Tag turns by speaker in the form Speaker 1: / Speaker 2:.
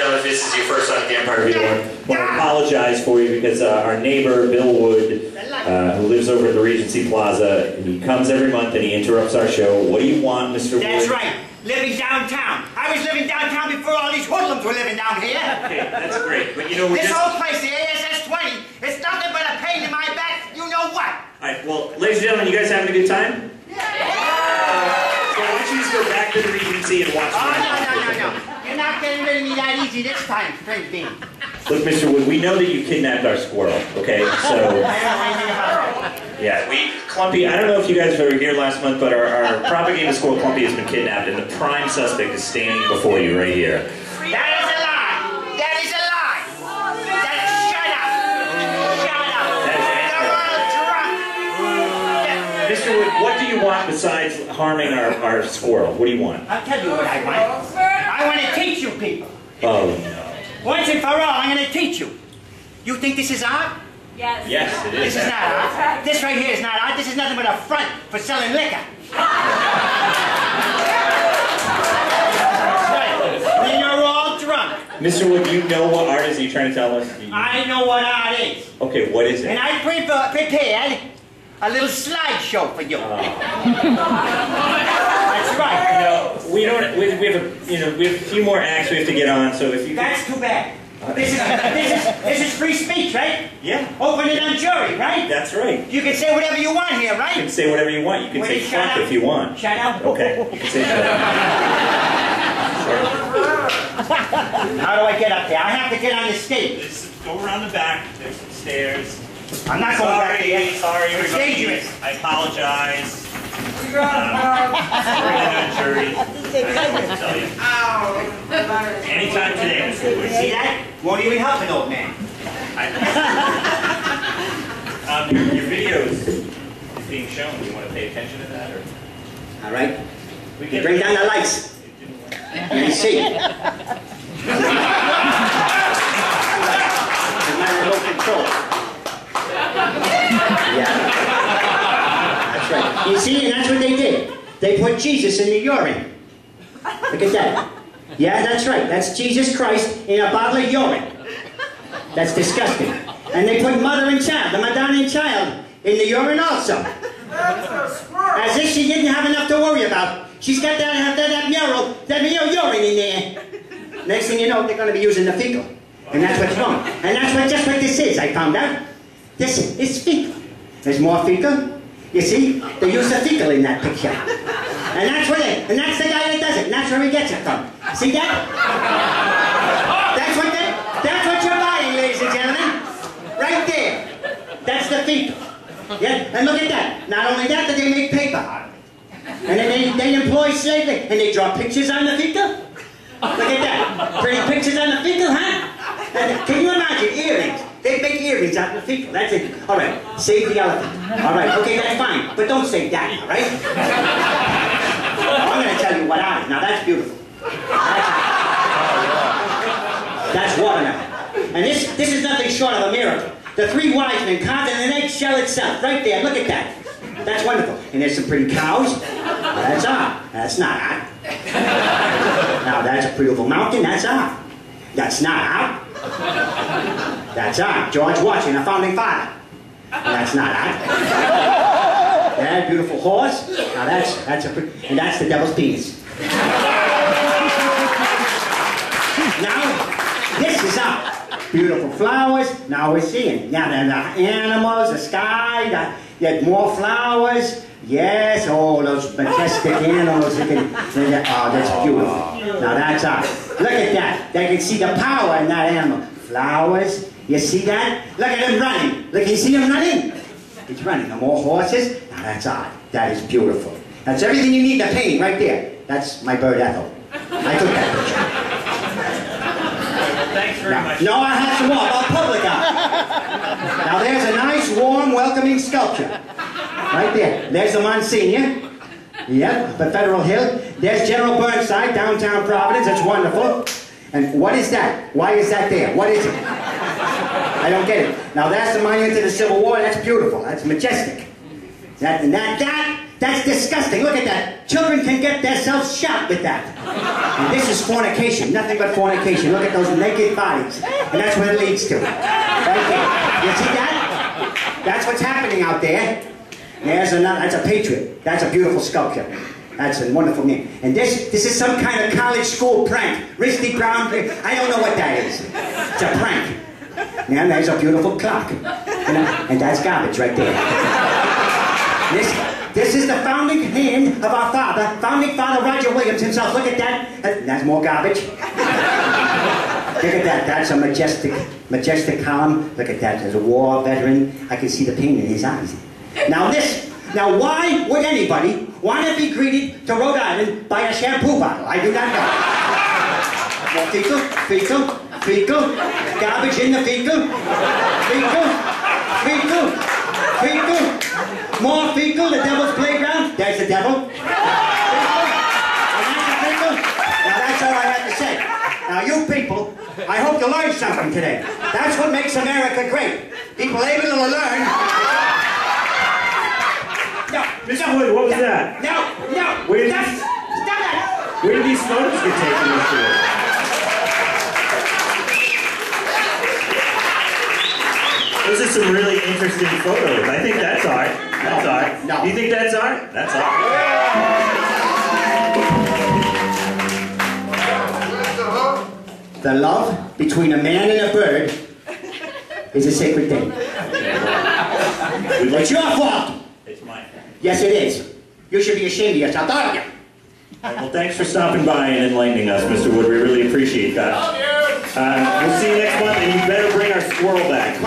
Speaker 1: gentlemen, if this is your first time at the Empire Revue, I want to apologize for you because our neighbor, Bill Wood, who lives over at the Regency Plaza, he comes every month and he interrupts our show. What do you want, Mr. Wood?
Speaker 2: That's right. Living downtown. I was living downtown before all these hoodlums were living down here.
Speaker 1: Okay, that's great. But you know,
Speaker 2: this whole place, the ASS 20, it's nothing but a pain in my back. You know what?
Speaker 1: All right, well, ladies and gentlemen, you guys having a good time?
Speaker 2: Yeah.
Speaker 1: So why don't you just go back to the Regency and watch
Speaker 2: no. You're not getting rid of me that easy this time, Frank Bean.
Speaker 1: Look, Mr. Wood, we know that you kidnapped our squirrel, okay? So,
Speaker 2: I don't know anything about it.
Speaker 1: yeah, Clumpy, I don't know if you guys were here last month, but our propaganda squirrel Clumpy has been kidnapped, and the prime suspect is standing before you right here.
Speaker 2: That is a lie! That is a lie! Shut up! Shut up!
Speaker 1: Mr. Wood, what do you want besides harming our squirrel? What do you want?
Speaker 2: I'll tell you what I want. I want to teach you people.
Speaker 1: Oh, no.
Speaker 2: Once and for all, I'm going to teach you. You think this is art?
Speaker 3: Yes.
Speaker 1: Yes, it is.
Speaker 2: This is not art. This right here is not art. This is nothing but a front for selling liquor. Right. When you're all drunk.
Speaker 1: Mr. Wood, you know what art is you trying to tell us?
Speaker 2: I know what art is.
Speaker 1: Okay, what is it?
Speaker 2: And I prepared a little slideshow for you. That's right.
Speaker 1: We have a few more acts we have to get on, so if you
Speaker 2: That's too bad. This is free speech, right?
Speaker 1: Yeah.
Speaker 2: Open it on jury, right?
Speaker 1: That's right.
Speaker 2: You can say whatever you want here, right?
Speaker 1: You can say whatever you want. You can say fuck if you want.
Speaker 2: Shut up.
Speaker 1: Okay. You can say shut up.
Speaker 2: How do I get up there? I have to get on the stage.
Speaker 1: Just go around the back. There's some stairs.
Speaker 2: I'm not going back there.
Speaker 1: Sorry,
Speaker 2: it's dangerous.
Speaker 1: I apologize. Bring it on jury. I'll tell you. Anytime today, Mr. Wood.
Speaker 2: See that? Won't even help an old man.
Speaker 1: Your video is being shown. Do you want to pay attention to that? Or?
Speaker 2: All right. We can bring down the lights. Let me see. There's my remote control. Yeah. That's right. You see, and that's what they did. They put Jesus in the urine. Look at that. Yeah, that's right. That's Jesus Christ in a bottle of urine. That's disgusting. And they put mother and child, the Madonna and child, in the urine also. As if she didn't have enough to worry about. She's got that urine in there. Next thing you know, they're going to be using the fecal. And that's what's wrong. And that's just what this is, I found out. This is fecal. There's more fecal. You see, they use the fecal in that picture. And that's the guy that does it. And that's where he gets it from. See that? That's what you're buying, ladies and gentlemen. Right there. That's the fecal. Yeah, and look at that. Not only that, but they make paper. And then they employ slave labor. And they draw pictures on the fecal. Look at that. Pretty pictures on the fecal, huh? And can you imagine earrings? They make earrings out of the fecal. That's it. All right. Save the elephant. All right. Okay, that's fine. But don't save that, all right? I'm going to tell you what art is. Now, that's beautiful. That's watermelon. And this is nothing short of a miracle. The three wise men carved in an eggshell itself. Right there. Look at that. That's wonderful. And there's some pretty cows. That's art. That's not art. Now, that's a beautiful mountain. That's art. That's not art. That's art. George Washington, a founding father. That's not art. That beautiful horse. Now that's and that's the devil's penis. Now, this is art. Beautiful flowers. Now we're seeing. Now the animals, the sky, you have more flowers. Yes, oh, those majestic animals. Oh, that's beautiful. Now that's art. Look at that. They can see the power in that animal. Flowers. You see that? Look at him running. Look, you see him running? He's running. No more horses. Now that's art. That is beautiful. That's everything you need to paint right there. That's my bird Ethel. I took that picture.
Speaker 1: Thanks very much.
Speaker 2: No, I have some more about public art. Now there's a nice, warm, welcoming sculpture. Right there. There's the Monsignor. Yep, the Federal Hill. There's General Burnside, downtown Providence. That's wonderful. And what is that? Why is that there? What is it? I don't get it. Now that's the monument to the Civil War. That's beautiful. That's majestic. That That's disgusting. Look at that. Children can get themselves shot with that. And this is fornication. Nothing but fornication. Look at those naked bodies. And that's what it leads to. Right there. You see that? That's what's happening out there. There's another. That's a patriot. That's a beautiful sculpture. That's a wonderful name. And this is some kind of college school prank. Risty Brown. I don't know what that is. It's a prank. Now there's a beautiful clock. And that's garbage right there. This is the founding hand of our father, founding father Roger Williams himself. Look at that. That's more garbage. Look at that. That's a majestic column. Look at that. There's a war veteran. I can see the pain in his eyes. Now why would anybody want to be greeted to Rhode Island by a shampoo bottle? I do not know. More fecal, garbage in the fecal, more fecal, the devil's playground, there's the devil. And that's the fecal. Now that's all I have to say. Now you people, I hope you learned something today. That's what makes America great. People able to learn. No,
Speaker 1: Mr. Wood, what was that?
Speaker 2: No, stop it!
Speaker 1: Where did these photos get taken, Mr. Wood? Those are some really interesting photos. I think that's art. That's art.
Speaker 2: No.
Speaker 1: You think that's art? That's art.
Speaker 2: The love between a man and a bird is a sacred thing. It's your fault.
Speaker 1: It's mine.
Speaker 2: Yes, it is. You should be ashamed of yourself, don't you?
Speaker 1: Well, thanks for stopping by and enlightening us, Mr. Wood. We really appreciate that. We'll see you next month, and you better bring our squirrel back.